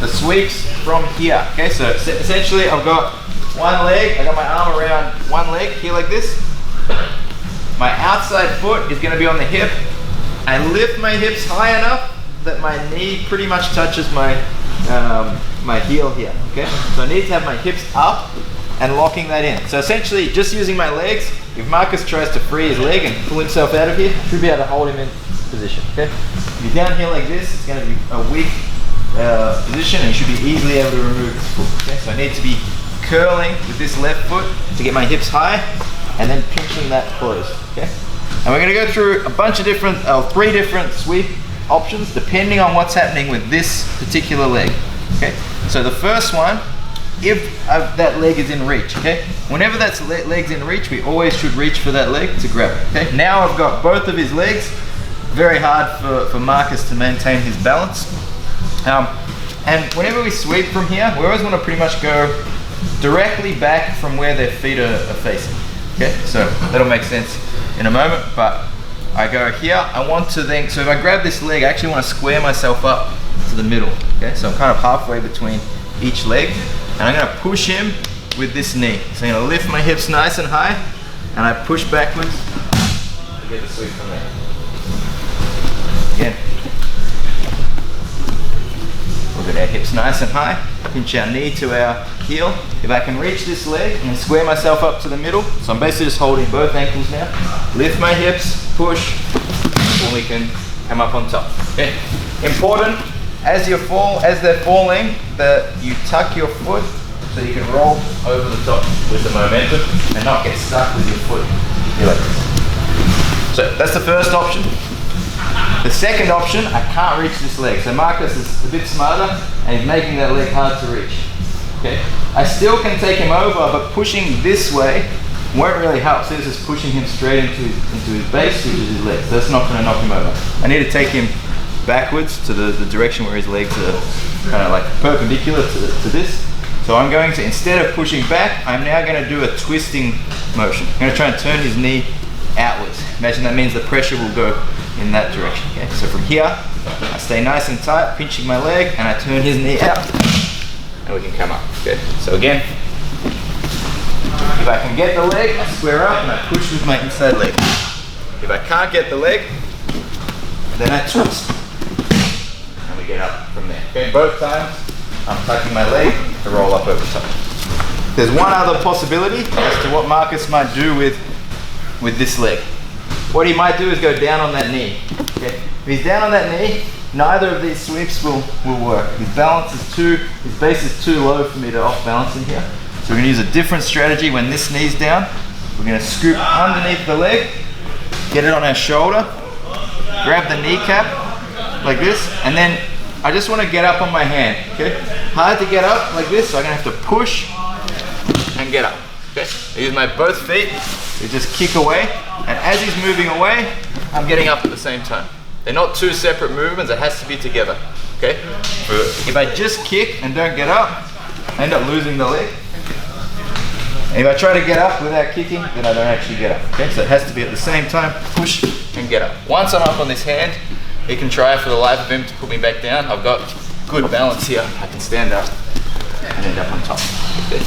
the sweeps from here. Okay, so essentially I've got one leg, I got my arm around one leg here like this. My outside foot is going to be on the hip. I lift my hips high enough that my knee pretty much touches my my heel here. Okay, so I need to have my hips up and locking that in. So essentially, just using my legs. If Marcus tries to free his leg and pull himself out of here, I should be able to hold him in position. Okay, if you're down here like this, it's going to be a weak position, and you should be easily able to remove this foot. Okay, so I need to be curling with this left foot to get my hips high, and then pinching that close. Okay, and we're going to go through a bunch of different, 3 different sweep options depending on what's happening with this particular leg. Okay, so the first one, if that leg is in reach. Okay, whenever that leg's in reach, we always should reach for that leg to grab it. Okay, now I've got both of his legs. Very hard for Marcus to maintain his balance. And whenever we sweep from here, we always want to pretty much go directly back from where their feet are facing. Okay, so that'll make sense in a moment, but I go here, I want to then, so if I grab this leg, I actually want to square myself up to the middle. Okay, so I'm kind of halfway between each leg, and I'm going to push him with this knee. So I'm going to lift my hips nice and high, and I push backwards to get the sweep from there. Again, we'll get our hips nice and high, pinch our knee to our heel. If I can reach this leg and square myself up to the middle, so I'm basically just holding both ankles now, lift my hips, push, and we can come up on top. Okay. Important, as they're falling, that you tuck your foot so you can roll over the top with the momentum and not get stuck with your foot here like this. So that's the first option. The second option, I can't reach this leg. So Marcus is a bit smarter and he's making that leg hard to reach. Okay, I still can take him over, but pushing this way won't really help. So this is pushing him straight into his base, which is his legs. So that's not going to knock him over. I need to take him backwards to the direction where his legs are kind of like perpendicular to this. So I'm going to, instead of pushing back, I'm now going to do a twisting motion. I'm going to try and turn his knee outwards. Imagine that means the pressure will go in that direction. Okay, so from here, I stay nice and tight, pinching my leg, and I turn his knee out, and we can come up. Okay, so again, if I can get the leg, I square up and I push with my inside leg. If I can't get the leg, then I twist, and we get up from there. Okay, both times, I'm tucking my leg to roll up over top. There's one other possibility as to what Marcus might do with this leg. What he might do is go down on that knee. Okay? If he's down on that knee, neither of these sweeps will work. His base is too low for me to off balance in here. So we're going to use a different strategy when this knee's down. We're going to scoop underneath the leg, get it on our shoulder, grab the kneecap like this, and then I just want to get up on my hand. Okay? Hard to get up like this, so I'm going to have to push and get up. Okay? I use my both feet. We just kick away, and as he's moving away, I'm getting up at the same time. They're not two separate movements, it has to be together. Okay? If I just kick and don't get up, I end up losing the leg. And if I try to get up without kicking, then I don't actually get up. Okay? So it has to be at the same time, push and get up. Once I'm up on this hand, he can try for the life of him to put me back down. I've got good balance here. I can stand up and end up on top. Okay?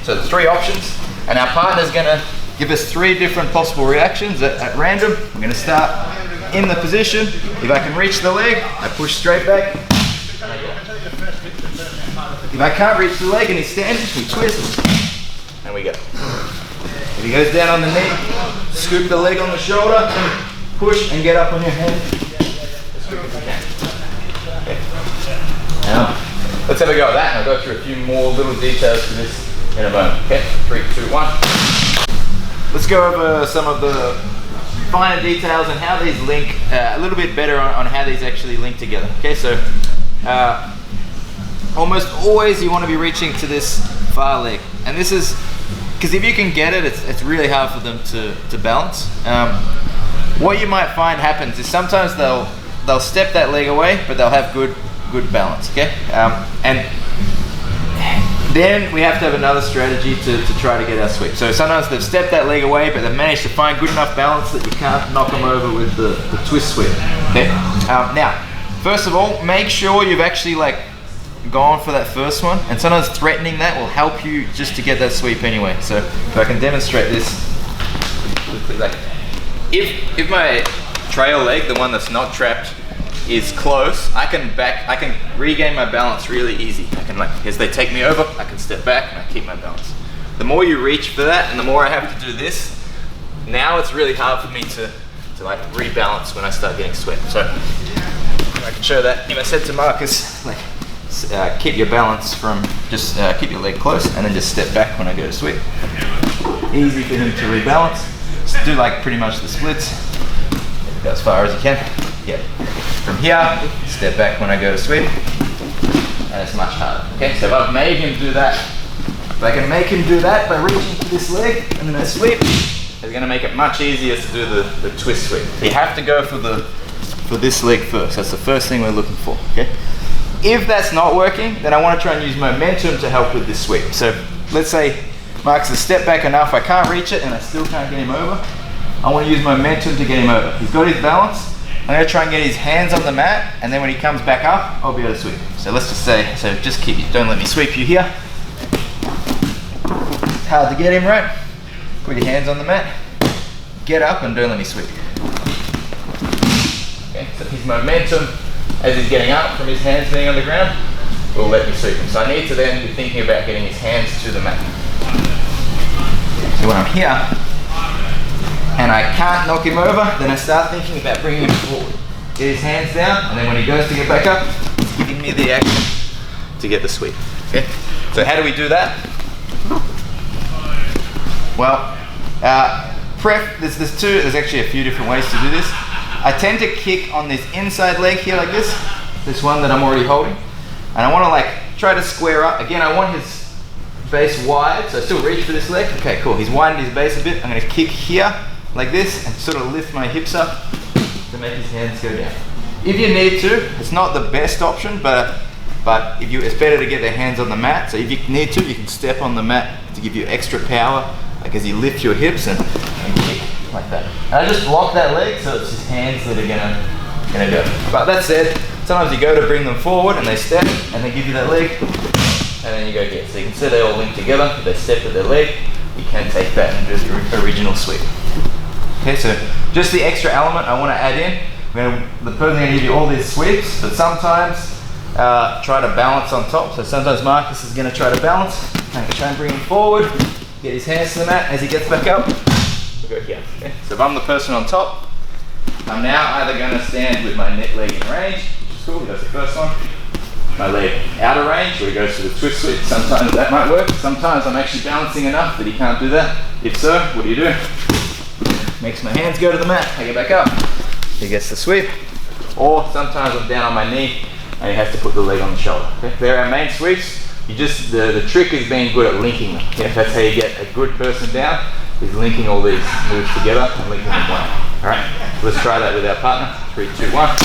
So the 3 options, and our partner's gonna give us 3 different possible reactions at random. I'm going to start in the position. If I can reach the leg, I push straight back. If I can't reach the leg and he's standing, we twist and we go. If he goes down on the knee, scoop the leg on the shoulder, push and get up on your hand. As quick as you can. Okay. Now, let's have a go at that, and I'll go through a few more little details to this in a moment. Okay, 3, 2, 1. Let's go over some of the finer details and how these link a little bit better on how these actually link together. Okay, so almost always you want to be reaching to this far leg, and this is because if you can get it, it's really hard for them to balance. What you might find happens is sometimes they'll step that leg away, but they'll have good balance. Okay, and then we have to have another strategy to try to get our sweep. So sometimes they've stepped that leg away, but they've managed to find good enough balance that you can't knock them over with the twist sweep. Okay. Now, first of all, make sure you've actually going for that first one, and sometimes threatening that will help you just to get that sweep anyway. So if I can demonstrate this quickly, like if my trail leg, the one that's not trapped, is close, I can regain my balance really easy. I can, like, as they take me over, I can step back and I keep my balance. The more you reach for that, and the more I have to do this, now it's really hard for me to like rebalance when I start getting swept. So I can show that. I said to Marcus, like, keep your balance from, just keep your leg close and then just step back when I go to sweep. Easy for him to rebalance. Just do like pretty much the splits. Go as far as you can. Yeah. From here, step back when I go to sweep. And it's much harder. Okay, so if I've made him do that, if I can make him do that by reaching to this leg and then I sweep, it's going to make it much easier to do the twist sweep. You have to go for this leg first. That's the first thing we're looking for. Okay. If that's not working, then I want to try and use momentum to help with this sweep. So let's say Mark's has stepped back enough, I can't reach it and I still can't get him over. I want to use momentum to get him over. He's got his balance. I'm going to try and get his hands on the mat, and then when he comes back up, I'll be able to sweep. So let's just say, so just keep it, don't let me sweep you here. It's hard to get him, right? Put your hands on the mat, get up and don't let me sweep you. Okay, so his momentum as he's getting up from his hands being on the ground will let me sweep him. So I need to then be thinking about getting his hands to the mat. So when I'm here, and I can't knock him over, then I start thinking about bringing him forward. Get his hands down, and then when he goes to get back up, it's giving me the action to get the sweep. Okay? So how do we do that? Well, there's actually a few different ways to do this. I tend to kick on this inside leg here like this one that I'm already holding. And I want to like try to square up. Again, I want his base wide, so I still reach for this leg. Okay, cool, he's widened his base a bit. I'm going to kick here like this and sort of lift my hips up to make his hands go down. If you need to, it's not the best option, but it's better to get their hands on the mat. So if you need to, you can step on the mat to give you extra power, like as you lift your hips and kick like that. And I just block that leg so it's his hands that are gonna go. But that said, sometimes you go to bring them forward and they step and they give you that leg and then you go get. So you can see they all link together. If they step with their leg, you can take that and do the original sweep. Okay, so just the extra element I want to add in. The person's going to give you all these sweeps, but sometimes try to balance on top. So sometimes Marcus is going to try to balance. I'm going to try and bring him forward, get his hands to the mat. As he gets back up, we'll go here. Okay? So if I'm the person on top, I'm now either going to stand with my net leg in range, which is cool, that's the first one. My leg out of range, where he goes to the twist sweep. Sometimes that might work. Sometimes I'm actually balancing enough that he can't do that. If so, what do? Makes my hands go to the mat, I get back up, he gets the sweep. Or sometimes I'm down on my knee and he has to put the leg on the shoulder. Okay? They're our main sweeps. You just, the trick is being good at linking them. Okay? That's how you get a good person down, is linking all these moves together and linking them down. Alright, let's try that with our partner. 3, 2, 1.